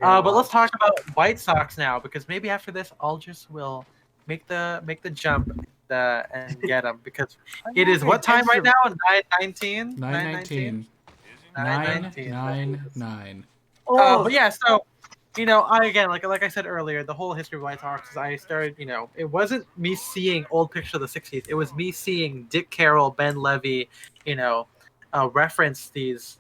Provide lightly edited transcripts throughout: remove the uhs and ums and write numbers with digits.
But let's talk about White Sox now, because maybe after this, Aldous will make the jump and get them, because it is what time right now? 9:19. 9:19. 9:99. But yeah, so I again, like I said earlier, the whole history of White Sox is I started. It wasn't me seeing old pictures of the '60s. It was me seeing Dick Carroll, Ben Levy, reference these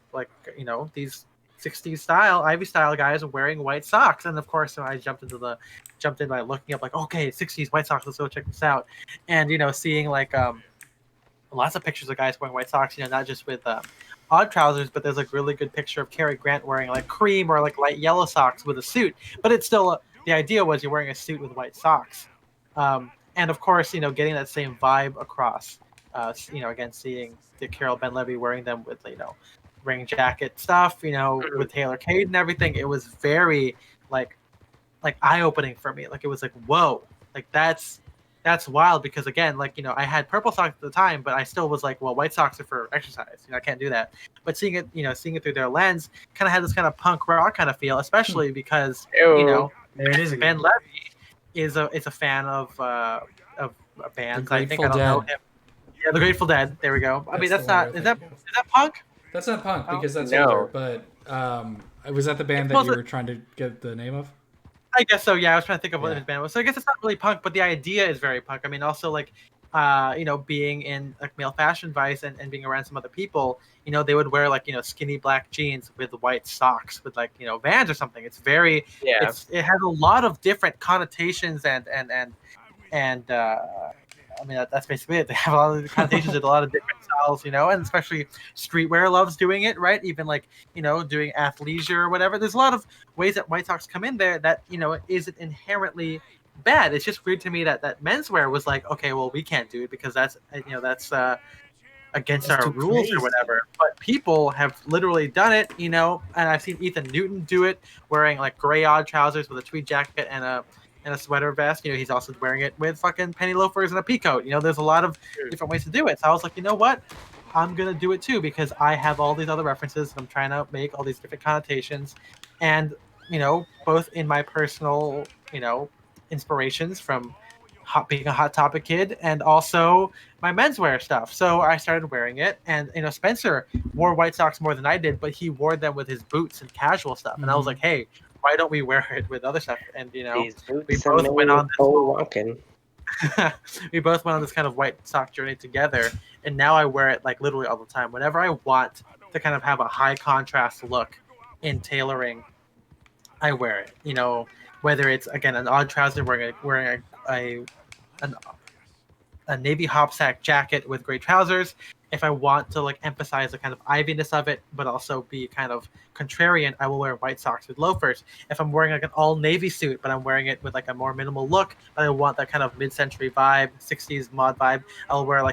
these '60s style, Ivy style guys wearing white socks, and of course, I jumped in by looking up like, okay, '60s White Sox, let's go check this out, and seeing like lots of pictures of guys wearing white socks, not just with odd trousers, but there's like really good picture of Cary Grant wearing like cream or like light yellow socks with a suit. But it's still the idea was you're wearing a suit with white socks, and of course, getting that same vibe across. Again, seeing Dick Carroll, Ben Levy wearing them with ring jacket stuff, with Taylor Cade and everything. It was very like eye opening for me. Like it was like, whoa, like that's wild, because again, I had purple socks at the time, but I still was like, well, white socks are for exercise. I can't do that. But seeing it through their lens kind of had this kind of punk rock kind of feel, especially because there it is Ben Levy is a fan of bands. I think I don't know him. Yeah, the Grateful Dead. There we go. I mean, that's not. Is that punk? That's not punk because that's older. But was that the band that you were trying to get the name of? I guess so. Yeah, I was trying to think of what his band was. So I guess it's not really punk, but the idea is very punk. I mean, also being in like male fashion vice and being around some other people, they would wear skinny black jeans with white socks with Vans or something. It's very it has a lot of different connotations and I mean, that's basically it. They have a lot of connotations with a lot of different styles, and especially streetwear loves doing it, right? Even doing athleisure or whatever. There's a lot of ways that White Sox come in there that, isn't inherently bad. It's just weird to me that menswear was like, okay, well, we can't do it because that's against our rules or whatever. But people have literally done it, and I've seen Ethan Newton do it, wearing like gray odd trousers with a tweed jacket and a sweater vest. He's also wearing it with fucking penny loafers and a pea coat. There's a lot of different ways to do it. So I was like, you know what? I'm going to do it too, because I have all these other references and I'm trying to make all these different connotations. And, both in my personal, inspirations from being a Hot Topic kid and also my menswear stuff. So I started wearing it. And, Spencer wore white socks more than I did, but he wore them with his boots and casual stuff. And I was like, hey, why don't we wear it with other stuff? And we both went on this we both went on this kind of white sock journey together, and now I wear it like literally all the time. Whenever I want to kind of have a high contrast look in tailoring, I wear it. Whether it's again an odd trouser wearing a navy hopsack jacket with gray trousers. If I want to emphasize the kind of iviness of it, but also be kind of contrarian, I will wear white socks with loafers. If I'm wearing an all navy suit, but I'm wearing it with a more minimal look, but I want that kind of mid-century vibe, '60s mod vibe, I'll wear a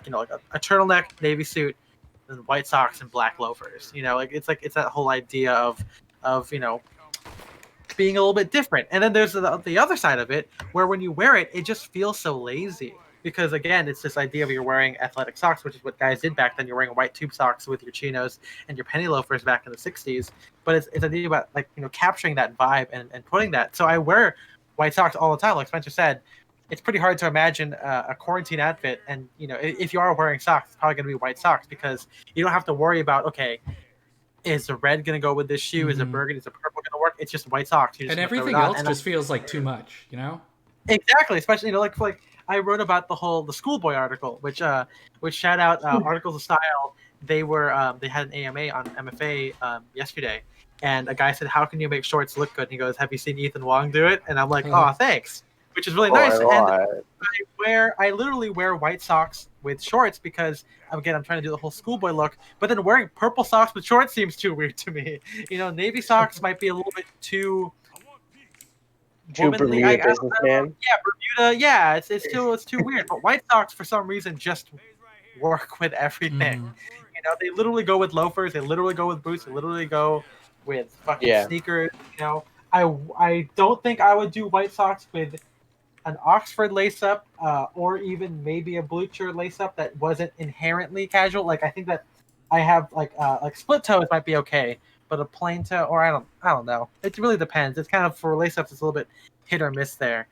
turtleneck navy suit and white socks and black loafers. It's that whole idea of being a little bit different. And then there's the other side of it, where when you wear it, it just feels so lazy. Because again, it's this idea of you're wearing athletic socks, which is what guys did back then. You're wearing white tube socks with your chinos and your penny loafers back in the '60s. But it's an idea about capturing that vibe and putting that. So I wear white socks all the time. Like Spencer said, it's pretty hard to imagine a quarantine outfit. And if you are wearing socks, it's probably going to be white socks, because you don't have to worry about, okay, is the red going to go with this shoe? Is the burgundy, is the purple going to work? It's just white socks. And everything else just feels like too much, Exactly, especially like I wrote about the Schoolboy article, which shout out Articles of Style. They had an AMA on MFA yesterday, and a guy said, "How can you make shorts look good?" And he goes, "Have you seen Ethan Wong do it?" And I'm like, "Oh, thanks," which is really nice. And I literally wear white socks with shorts because again, I'm trying to do the whole schoolboy look. But then wearing purple socks with shorts seems too weird to me. Navy socks might be a little bit too. Bermuda businessman. Yeah, Bermuda. Yeah, it's too weird. But white socks, for some reason, just work with everything. They literally go with loafers. They literally go with boots. They literally go with fucking sneakers. I don't think I would do white socks with an Oxford lace-up or even maybe a Blucher lace-up that wasn't inherently casual. I think that I have like split toes might be okay, but a plain toe, or I don't know. It really depends. It's kind of for lace-ups, it's a little bit hit or miss there.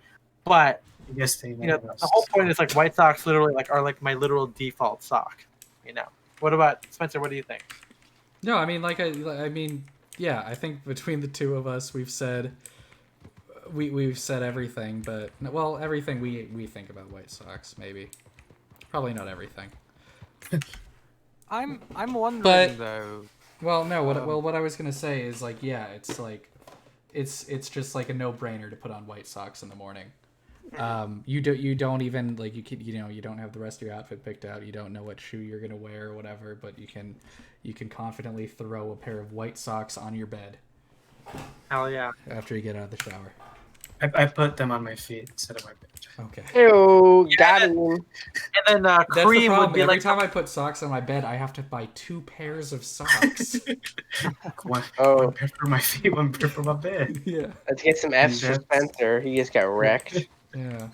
But Yes, the whole point is like white socks literally are like my literal default sock. What about Spencer? What do you think? No, I mean, yeah, I think between the two of us, we've said everything, but everything we think about White Sox, maybe, probably not everything. I'm wondering though. Well, no, what I was gonna say is like, yeah, it's just like a no-brainer to put on White Sox in the morning. You don't even like you don't have the rest of your outfit picked out. You don't know what shoe you're gonna wear or whatever, but you can confidently throw a pair of white socks on your bed. Hell yeah! After you get out of the shower. I put them on my feet instead of my bed. Okay. Ew, got him. And then cream would be every time I put socks on my bed, I have to buy 2 pairs of socks. One pair for my feet, one pair for my bed. Yeah. Let's get some F's for Spencer. He just got wrecked. Yeah.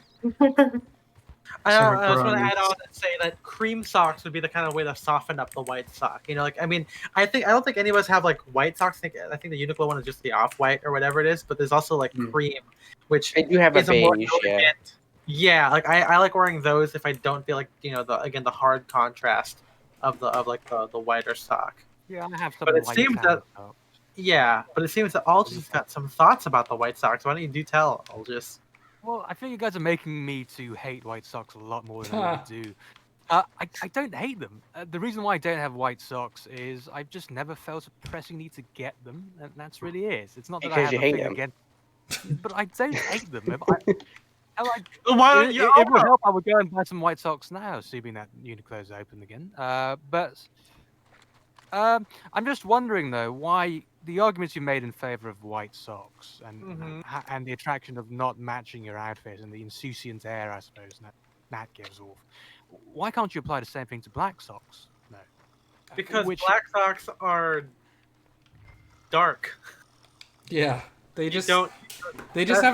I just want to add on and say that cream socks would be the kind of way to soften up the white sock. I don't think any of us have like white socks. I think the Uniqlo one is just the off-white or whatever it is. But there's also like cream, which I do have a beige. Yeah, like I like wearing those if I don't feel like the hard contrast of the whiter sock. Yeah, I have some. But it seems that Aldous has got some thoughts about the white socks. Why don't you tell, Aldous? Well, I feel you guys are making me to hate white socks a lot more than I really do. I don't hate them. The reason why I don't have white socks is I've just never felt a pressing need to get them, and that's really it. It's not that because I have you a hate thing them. against, but I don't hate them. It would help. I would go and buy some white socks now, assuming that Uniqlo's open again. I'm just wondering though why the arguments you made in favor of white socks and the attraction of not matching your outfit and the insouciant air, I suppose, that gives off. Why can't you apply the same thing to black socks? No, because black socks are dark. Yeah, they just have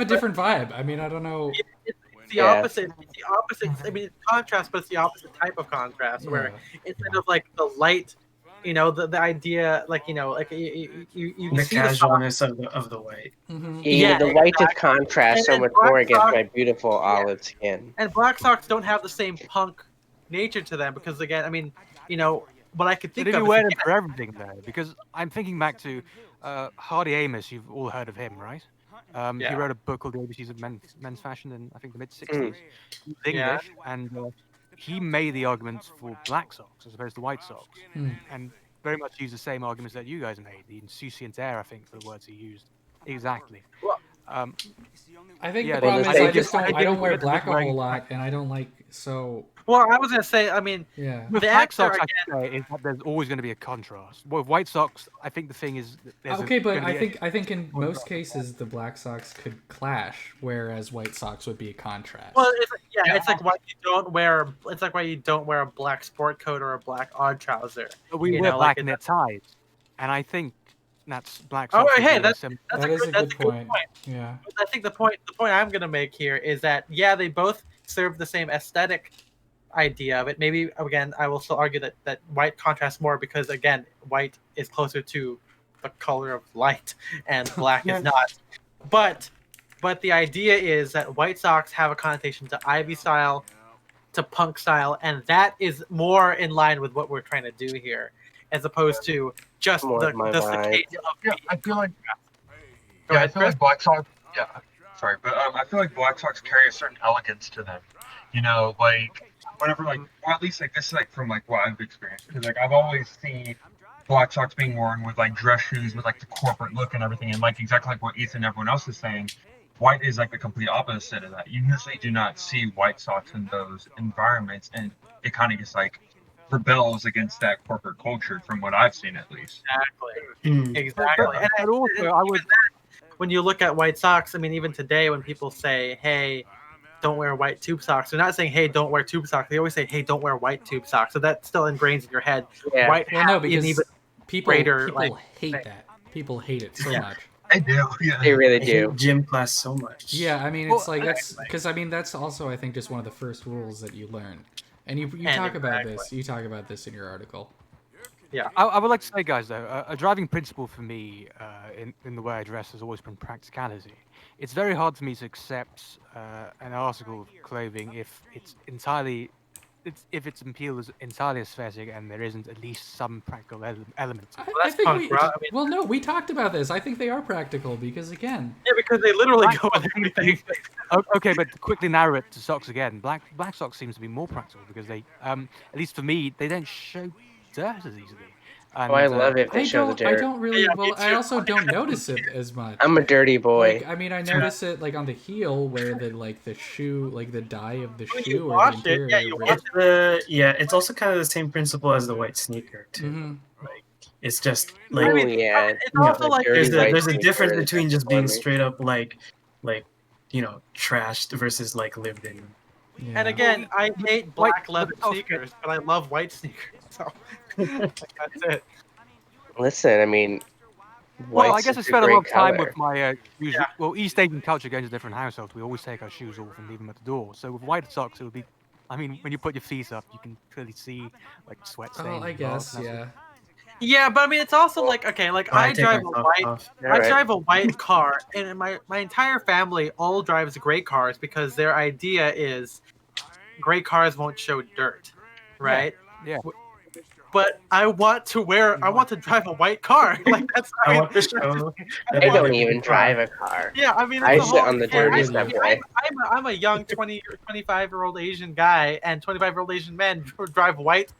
a different vibe. I mean, I don't know. It's the opposite. It's the opposite. I mean, it's contrast, but it's the opposite type of contrast. Where instead of like the light, the idea, like you the see casualness of the white. Mm-hmm. Yeah, the white just contrasts so much more against my beautiful olive skin. And black socks don't have the same punk nature to them because, again, I mean, what I could think of. You wear them for everything though, because I'm thinking back to Hardy Amos. You've all heard of him, right? He wrote a book called The ABCs of Men's Fashion in I think the mid '60s. He's English, and he made the arguments for black socks as opposed to white socks, and very much used the same arguments that you guys made. The insouciant air, I think, for the words he used. Exactly. I think the problem is I don't wear black a whole lot, and I don't like so. Well, I was gonna say, I mean, with black socks, is that there's always going to be a contrast. With white socks, I think the thing is. Okay, but I think in most cases the black socks could clash, whereas white socks would be a contrast. Well, it's like why you don't wear. It's like why you don't wear a black sport coat or a black odd trouser. But we wear black knit ties, and I think that's black socks. Oh, hey, that's a good point. Yeah. I think the point I'm gonna make here is that they both serve the same aesthetic idea of it. Maybe again, I will still argue that white contrasts more because again, white is closer to the color of light and black is not. But the idea is that white socks have a connotation to Ivy style, to punk style, and that is more in line with what we're trying to do here, as opposed to just the I feel like I feel like black socks. Yeah, sorry, but I feel like black socks carry a certain elegance to them. Like whenever or at least this is from what I've experienced, because I've always seen black socks being worn with dress shoes with the corporate look and everything, and exactly what Ethan and everyone else is saying, white is the complete opposite of that. You usually do not see white socks in those environments, and it kind of just rebels against that corporate culture, from what I've seen at least. Exactly. And also, I would. When you look at white socks, I mean, even today, when people say, "Hey, don't wear white tube socks," they're not saying, "Hey, don't wear tube socks." They always say, "Hey, don't wear white tube socks." So that still ingrains in your head. Yeah. White because even people hate that. People hate it so much. I do. Yeah. They really do. Gym class so much. Yeah, I mean, it's that's because that's also I think just one of the first rules that you learn, and you talk about this. You talk about this in your article. Yeah. I would like to say, guys, though, a driving principle for me in the way I dress has always been practicality. It's very hard for me to accept an article of clothing if its appeal is entirely aesthetic and there isn't at least some practical element to it. Well, I that's think punk, bro. I mean, well, no, we talked about this. I think they are practical because, again, yeah, because they literally Black go with socks, everything. okay, but to quickly narrow it to socks again. Black socks seems to be more practical because they, at least for me, they don't show dirt as easily. Oh, I And love it if they show the I dirt. don't really. Yeah, me Well, I too. also don't notice it as much. I'm a dirty boy. Like, I mean, I notice it like on the heel where the shoe, like the dye of the When shoe you or wash the it, interior. yeah, you wash It's it's also kind of the same principle as the white sneaker too. Mm-hmm. Like it's just Oh like yeah, it's you know, also like dirty white there's a sneaker difference is between just for being me. straight up like trashed versus like lived in. Yeah. And again, I hate black leather oh, sneakers, but I love white sneakers. So like, that's it. Listen, I mean, Well, I white's guess I such a spent a lot great of time color. with my shoes. Yeah. Well, East Asian culture going to different households, we always take our shoes off and leave them at the door. So with white socks, it would be. I mean, when you put your feet up, you can clearly see like sweat stains. Oh, I and blood, guess, and that's yeah. Yeah, but I mean, it's also like okay, like I take drive my a socks white. off. I Alright. drive a white car, and my entire family all drives great cars because their idea is great cars won't show dirt, right? Yeah. But I want to drive a white car. Like that's. I mean, want to show that I I don't live in even a drive car. a car. Yeah, I mean, I it's a sit whole, on the yeah, dirty I- subway. I'm a young 25-year-old Asian guy, and 25-year-old Asian men drive white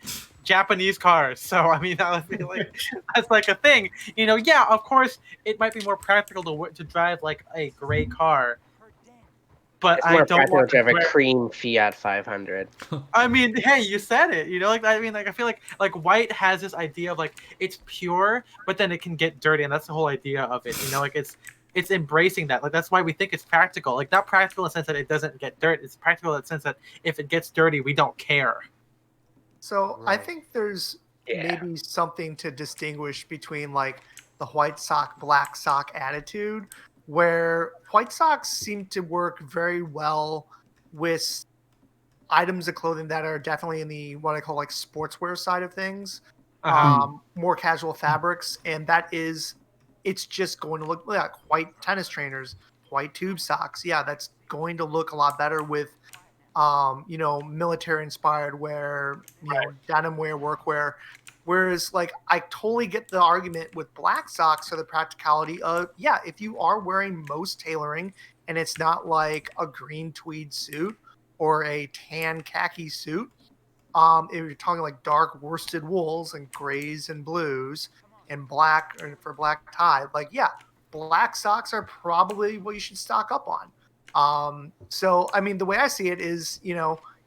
Japanese cars. So I mean, I feel like that's like a thing. You know, yeah, of course, it might be more practical to drive like a gray car, but It's I more don't practical want to have a wear. cream Fiat 500. I mean, hey, you said it. You know, like I mean, like I feel like white has this idea of like it's pure, but then it can get dirty, and that's the whole idea of it. You know, like it's embracing that. Like that's why we think it's practical. Like not practical in the sense that it doesn't get dirt. It's practical in the sense that if it gets dirty, we don't care. So I Right. think there's Yeah. maybe something to distinguish between like the white sock, black sock attitude, where white socks seem to work very well with items of clothing that are definitely in the what I call like sportswear side of things, more casual fabrics, and it's just going to look like white tennis trainers, white tube socks. Yeah, that's going to look a lot better with military inspired wear, denim wear, workwear. Whereas, like, I totally get the argument with black socks for the practicality of, yeah, if you are wearing most tailoring and it's not like a green tweed suit or a tan khaki suit, if you're talking like dark worsted wools and grays and blues and black or for black tie, like, yeah, black socks are probably what you should stock up on. So I mean, the way I see it is, you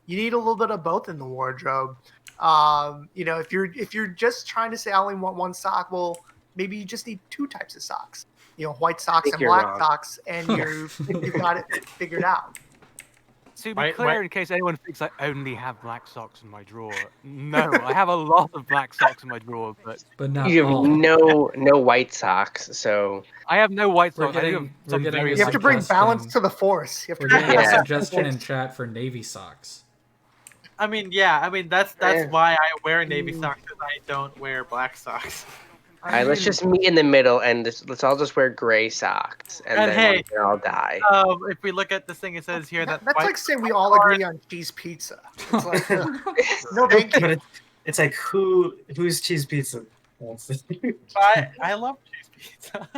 need a little bit of both in the wardrobe. If you're just trying to say I only want one sock, well, maybe you just need two types of socks. White socks think and you're black wrong. socks, and you've got it figured out. To be clear, in case anyone thinks I only have black socks in my drawer, no, I have a lot of black socks in my drawer, but not You have all. no white socks, so I have no white We're socks. I do getting- have we're some getting very a You have to bring suggestion. balance to the force. You have We're to getting a Yeah. suggestion in chat for navy socks. I mean, yeah, I mean that's Yeah. why I wear navy socks because I don't wear black socks. all right, let's just meet in the middle and let's all just wear gray socks, and And then hey, we can all die. If we look at this thing, it says here that That's white like saying we all agree on cheese pizza. It's like, no, thank you. But it's like who's cheese pizza? That's the thing. I love cheese pizza.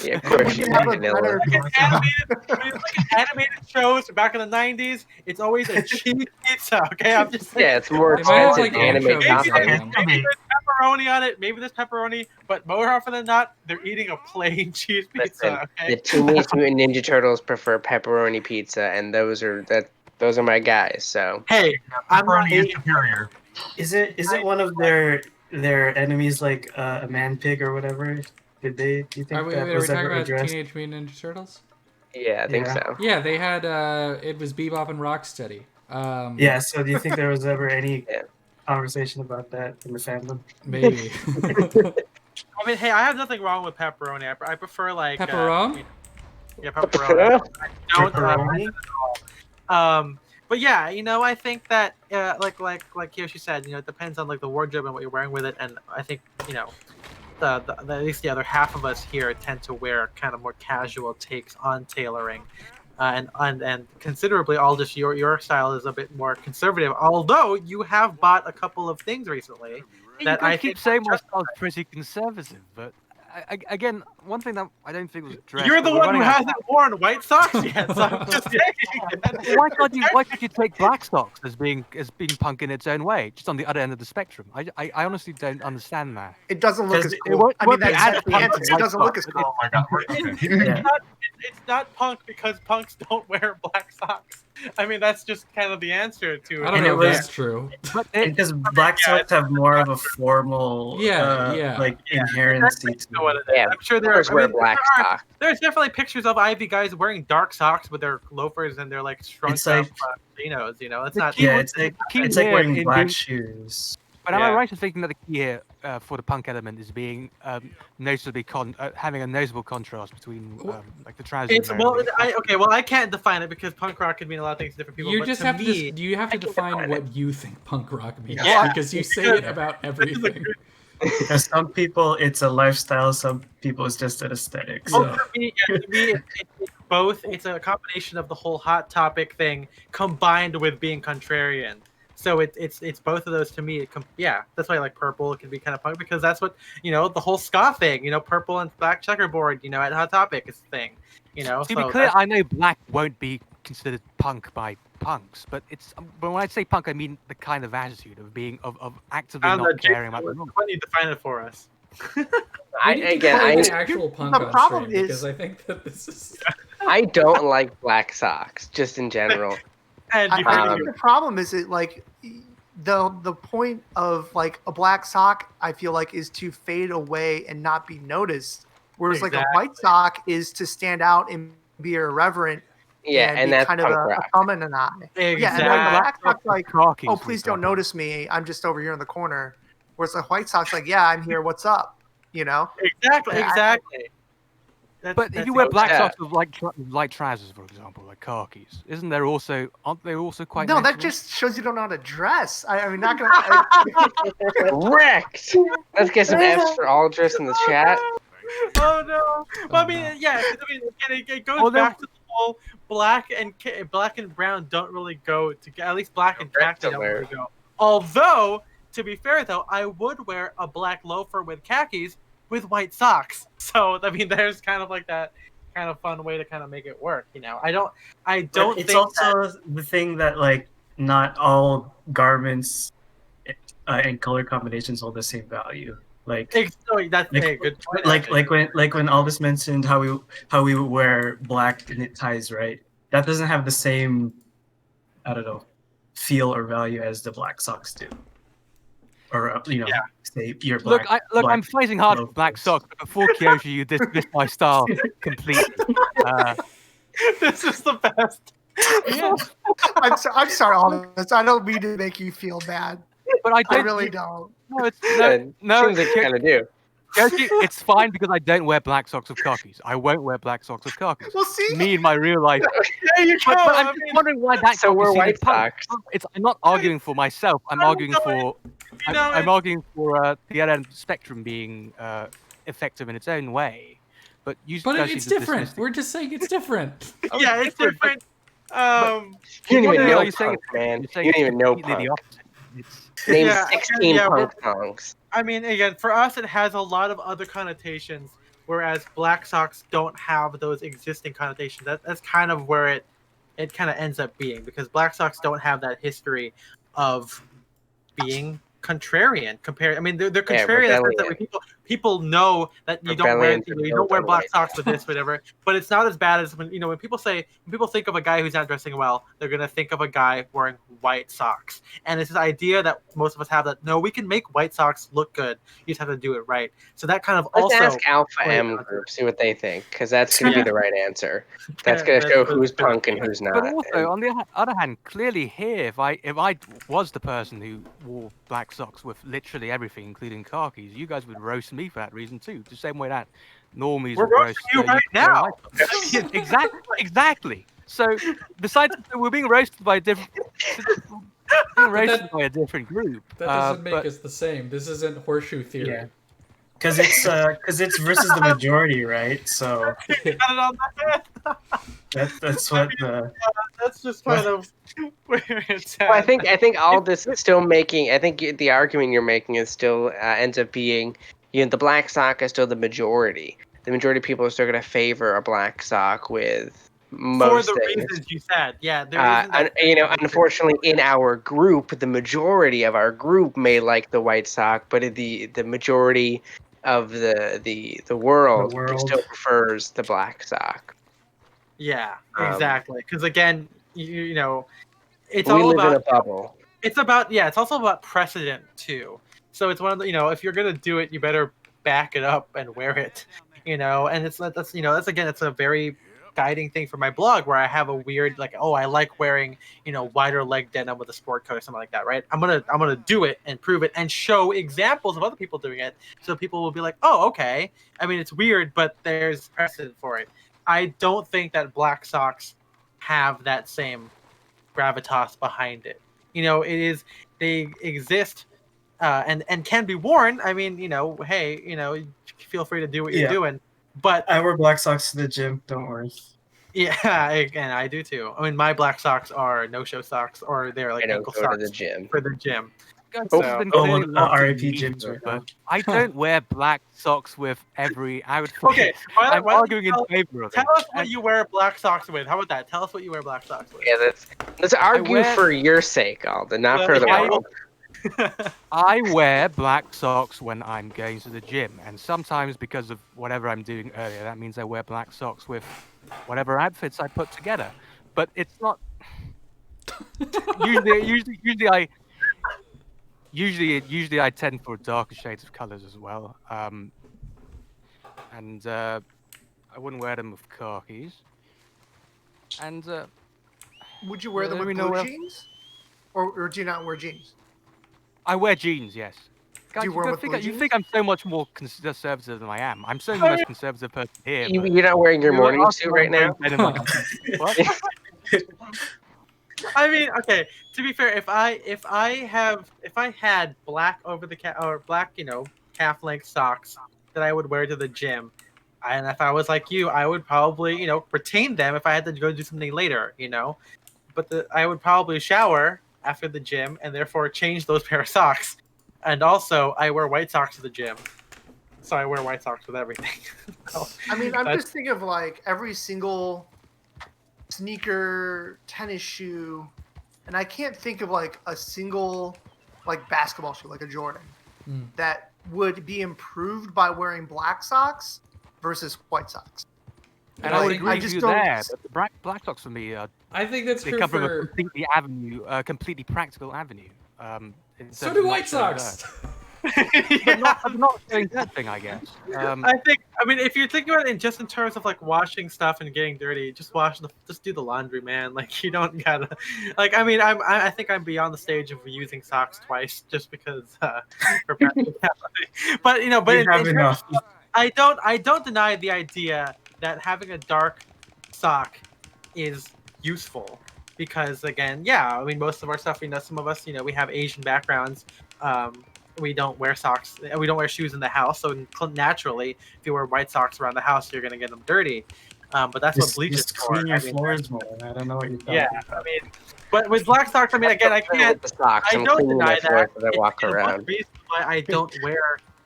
Yeah, of course We you can have a vanilla. better- When you look at animated shows back in the 90s, it's always a cheese pizza, okay? I'm just saying. Yeah, it's more They might have, expensive like, anime anchovies topping. on Okay, them. to me, There's pepperoni on it, maybe there's pepperoni, but more often than not, they're eating a plain cheese Listen, pizza, the okay? Teenage Mutant Ninja Turtles prefer pepperoni pizza, and those are my guys. So Hey, I'm not pepperoni is eating. superior. Is it one of their enemies like a man pig or whatever? Do you think Are we that was talking ever about addressed? Teenage Mutant Ninja Turtles? yeah, I think Yeah. so. Yeah, they had it was Bebop and Rocksteady. Yeah. So do you think there was ever any Yeah. conversation about that in the fandom? Maybe. I mean, hey, I have nothing wrong with pepperoni. I prefer like Pepperoni? yeah, pepperoni. I don't Pepperoni? But yeah, I think that like Kiyoshi said, it depends on like the wardrobe and what you're wearing with it, and I think the at least the other half of us here tend to wear kind of more casual takes on tailoring, and considerably, Aldous, your style is a bit more conservative. Although you have bought a couple of things recently that I keep saying my style's pretty conservative, but again, one thing that I don't think was addressed. You're the one who hasn't worn white socks yet, so I'm just saying. Why can't you take black socks as being punk in its own way, just on the other end of the spectrum? I honestly don't understand that. It doesn't look as cool. I mean, that's the answer. It doesn't look as cool. Oh my god. It's not punk because punks don't wear black socks. I mean, that's just kind of the answer to it. I don't know if that's true. Because black socks have more of a formal, like inherency to it. Yeah, I'm sure black socks. There's definitely pictures of Ivy guys wearing dark socks with their loafers and their like shrunk up chinos. It's not. Yeah, it's like wearing black shoes. But am I right in thinking that the key here for the punk element is being noticeably having a noticeable contrast between like the trousers? I can't define it because punk rock can mean a lot of things to different people. You just have to define what you think punk rock means because you say it about everything. For some people, it's a lifestyle. Some people, it's just an aesthetic. So. For me, it's both. It's a combination of the whole Hot Topic thing combined with being contrarian. So it's both of those to me. That's why I like purple. It can be kind of punk because that's what the whole ska thing. Purple and black checkerboard. At Hot Topic is the thing. To be clear, I know black won't be considered punk by punks, but when I say punk, I mean the kind of attitude of being of actively not caring about the rules. Why don't you define it for us? Actual punk. The problem is because I think that this is. I don't like black socks, just in general. I think the problem is the point of like a black sock, I feel like, is to fade away and not be noticed. Whereas like a white sock is to stand out and be irreverent. Yeah, and that's kind of a thumb in an eye. Exactly. Yeah, and then the black sock's like, oh, please don't notice me. I'm just over here in the corner. Whereas the white sock's like, yeah, I'm here. What's up? Exactly. But if you wear black socks with light trousers, for example, like khakis, aren't they also quite? No, that just shows you don't know how to dress. I mean, not gonna. Wrecked. Let's get some F's for Aldous in the chat. Oh no! Well, I mean, it goes back to the whole black and brown don't really go together. At least black and khaki don't really go. Although, to be fair though, I would wear a black loafer with khakis with white socks. So I mean, there's kind of like that kind of fun way to kind of make it work. I don't. It's also the thing that like not all garments and color combinations hold the same value. Like that's a good point. Like when Aldous mentioned how we wear black knit ties, right? That doesn't have the same, I don't know, feel or value as the black socks do. Or say your black. I'm fighting hard for black socks, but before Kiyoshi, you dismissed my style completely. This is the best. Yeah. I'm sorry, Aldous. I don't mean to make you feel bad, but I really don't. No, seems like you kind of do. Kiyoshi, it's fine because I don't wear black socks with khakis. I won't wear black socks with khakis. Well, see, me in my real life. There you go. But I'm just wondering why that. So we're white socks. I'm not arguing for myself. I'm arguing for. I'm arguing for the other end of the spectrum being effective in its own way. But it's different. We're just saying it's different. Yeah, it's different. You don't even know punk, man. You don't even know punk. Name 16 punk songs. I mean, again, for us, it has a lot of other connotations, whereas black socks don't have those existing connotations. That's kind of where it kind of ends up being, because black socks don't have that history of being contrarian. I mean, they're contrarian in the sense that people know that you don't wear black socks with this, whatever. But it's not as bad as when people think of a guy who's not dressing well, they're gonna think of a guy wearing white socks. And it's this idea that most of us have that no, we can make white socks look good. You just have to do it right. So that kind of Let's ask Alpha M group, see what they think, because that's gonna be the right answer. That's gonna show who's punk and who's not. But also, on the other hand, clearly here, if I was the person who wore black socks with literally everything, including khakis, you guys would roast me for that reason too. The same way that normies we're would roast you right now. Exactly. So besides, we're being roasted by a different. by a different group. That doesn't make us the same. This isn't horseshoe theory. Yeah. Because it's versus the majority, right? So Got it on my head. that's what the. That's just kind of where it's at. Well, I think all this is still making. I think the argument you're making is still ends up being, the black sock is still the majority. The majority of people are still going to favor a black sock with most for the things. reasons you said. Yeah, there isn't Unfortunately, in our group, the majority of our group may like the white sock, but the majority of the world still prefers the black sock. Yeah, exactly. Because again, you know, it's we all live about in a bubble. It's about it's also about precedent too. So it's one of the if you're gonna do it, you better back it up and wear it. And it's it's a very guiding thing for my blog where I have a weird I like wearing wider leg denim with a sport coat or something like that, right? I'm gonna do it and prove it and show examples of other people doing it so people will be like, oh, okay. I mean, it's weird, but there's precedent for it. I don't think that black socks have that same gravitas behind it. They exist and can be worn. I mean, hey, feel free to do what you're doing. But I wear black socks to the gym. Don't worry. Yeah, and I do too. I mean, my black socks are no-show socks, or they're like ankle socks for the gym. RIP gyms right now. I don't wear black socks with every. Okay, I'm arguing in favor of it. Tell us what you wear black socks with. How about that? Tell us what you wear black socks with. Yeah, let's argue for your sake, Alden, not for the world. I wear black socks when I'm going to the gym, and sometimes because of whatever I'm doing earlier, that means I wear black socks with whatever outfits I put together. But it's not. Usually I tend for darker shades of colors as well, and I wouldn't wear them with khakis. And would you wear them with blue jeans, or do you not wear jeans? I wear jeans, yes. Guys, you think I'm so much more conservative than I am. I'm so the most conservative person here. You're not wearing your morning suit right now? What? I mean, okay. To be fair, if I had black black calf length socks that I would wear to the gym, and if I was like you, I would probably retain them if I had to go do something later, But I would probably shower after the gym and therefore change those pair of socks. And also, I wear white socks to the gym, so I wear white socks with everything. So, I mean, I'm just thinking of every single sneaker, tennis shoe, and I can't think of a single basketball shoe like a Jordan that would be improved by wearing black socks versus white socks. And I would agree with you there, but the black socks for me I think that's true come from a completely practical avenue. So do white socks. But not doing that thing, I guess. I mean, if you're thinking about it in terms of washing stuff and getting dirty, just do the laundry, man. You don't gotta. I mean, I think I'm beyond the stage of using socks twice just because for practicality. But I don't deny the idea that having a dark sock is useful because again, I mean, most of our stuff, some of us, we have Asian backgrounds. We don't wear socks. We don't wear shoes in the house. So naturally, if you wear white socks around the house, you're going to get them dirty. But that's what bleach is for. Clean your floors more. I don't know what you're talking about. I mean, but with black socks, I mean, again, I can't. I don't deny that. I walk around. The reason why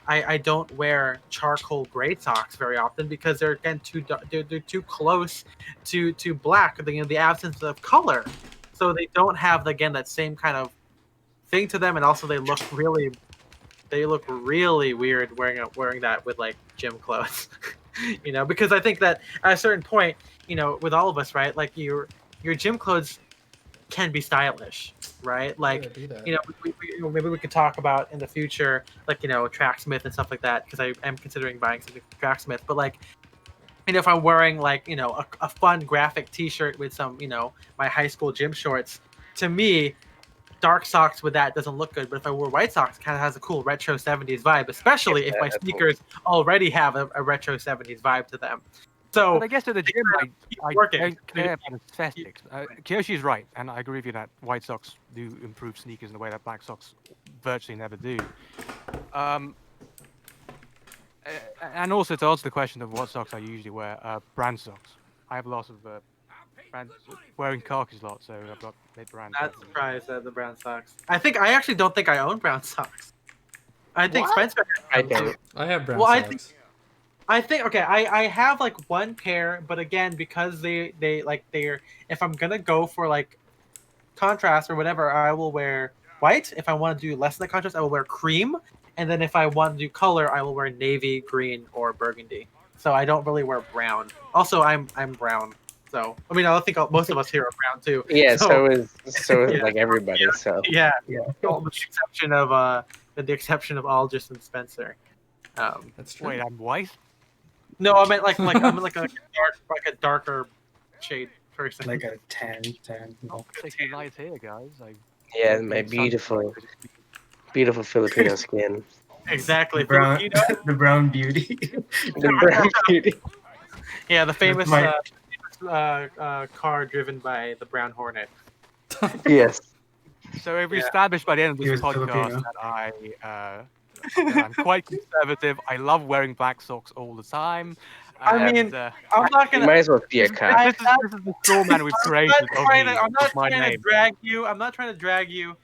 I don't wear charcoal gray socks very often because they're again they're too close to black. The absence of color, so they don't have that same kind of thing to them, and also they look really weird wearing that with gym clothes. Because I think that at a certain point, with all of us, right, your gym clothes can be stylish, right? Maybe we could talk about in the future, Tracksmith and stuff like that, because I am considering buying something from Tracksmith. But if I'm wearing a fun graphic T-shirt with some my high school gym shorts, to me, dark socks with that doesn't look good. But if I wore white socks, it kind of has a cool retro 70s vibe, especially if my sneakers already have a retro 70s vibe to them. So But I guess at the gym, I working. don't care about aesthetics. Kyoshi's right, and I agree with you that White Sox do improve sneakers in a way that Black Sox virtually never do. And also to answer the question of what socks I usually wear, brand socks. I have lots of wearing khakis a lot, so I've got brand. Not surprised at the brown socks. I actually don't think I own brown socks. I think What? Spencer. I don't. I have brown Well, socks. I think okay. I have like one pair, but again, because they're if I'm gonna go for like contrast or whatever, I will wear white. If I want to do less than the contrast, I will wear cream. And then if I want to do color, I will wear navy, green, or burgundy. So I don't really wear brown. Also, I'm brown. So I mean, I think most of us here are brown too. Yeah, so yeah. is like everybody. So Yeah, Yeah. with the exception of Aldous and Spencer. That's true. Wait, I'm white? No, I meant like I'm like a darker shade person. Like a tan. No. 60 lights here, guys. yeah, my beautiful Filipino skin. Exactly. The brown, Filipino. the brown beauty. The brown beauty. Yeah, the famous My- car driven by the Brown Hornet. Yes. So we've Yeah. established by the end of He this was podcast Filipino. that I'm quite conservative. I love wearing black socks all the time. I mean, and, I'm not You gonna. might as well be a cop. this is the straw man we've created of I'm not my trying to name. drag you. I'm not trying to drag you.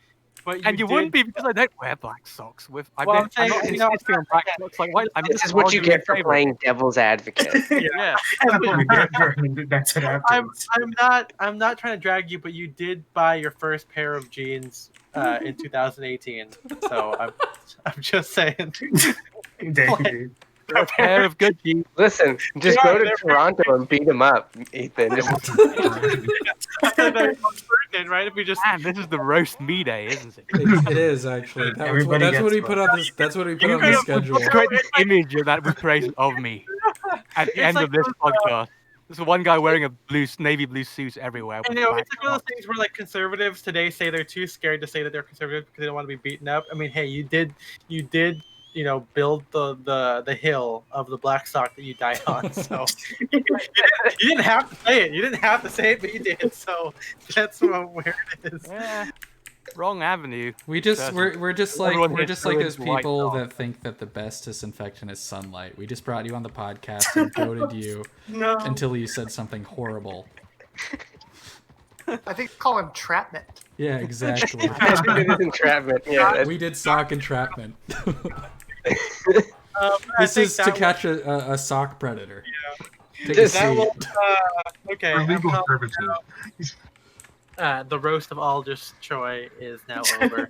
But And you did- wouldn't be because I don't wear black socks. I'm Well, I'm not saying, you know, insisting on black socks. Like, why, I'm This just is what you arguing get for in favor. playing devil's advocate. Yeah. That's what happens. I'm not trying to drag you, but you did buy your first pair of jeans in 2018. So I'm just saying. Dang, dude. A pair of good jeans. Listen, just Yeah, go to they're- Toronto and beat him up, Ethan. Just, Right? If we just Man, this is the roast me day, isn't it? It is actually. Everybody That's what gets we put on this. That's what we put on the You schedule. Let's create this image that was created of me at the It's end like of this those, podcast. There's one guy wearing a navy blue suit everywhere. And, with you know, black it's like one of socks. those things where like conservatives today say they're too scared to say that they're conservative because they don't want to be beaten up. I mean, hey, you did, build the hill of the black sock that you died on. So you didn't have to say it. You didn't have to say it, but you did. So that's where it is. Yeah, wrong avenue. We're just like Everyone we're hits just like through those into white people dog. that think that the best disinfectant is sunlight. We just brought you on the podcast and goaded you No. until you said something horrible. I think call him trapment. Yeah, exactly. I think it is entrapment. Yeah, that's, We did sock entrapment. I This think is to that catch a sock predator. Take a Just- That seat. will, okay. For I'm legal calling purposes. the roast of Aldous Choi is now over.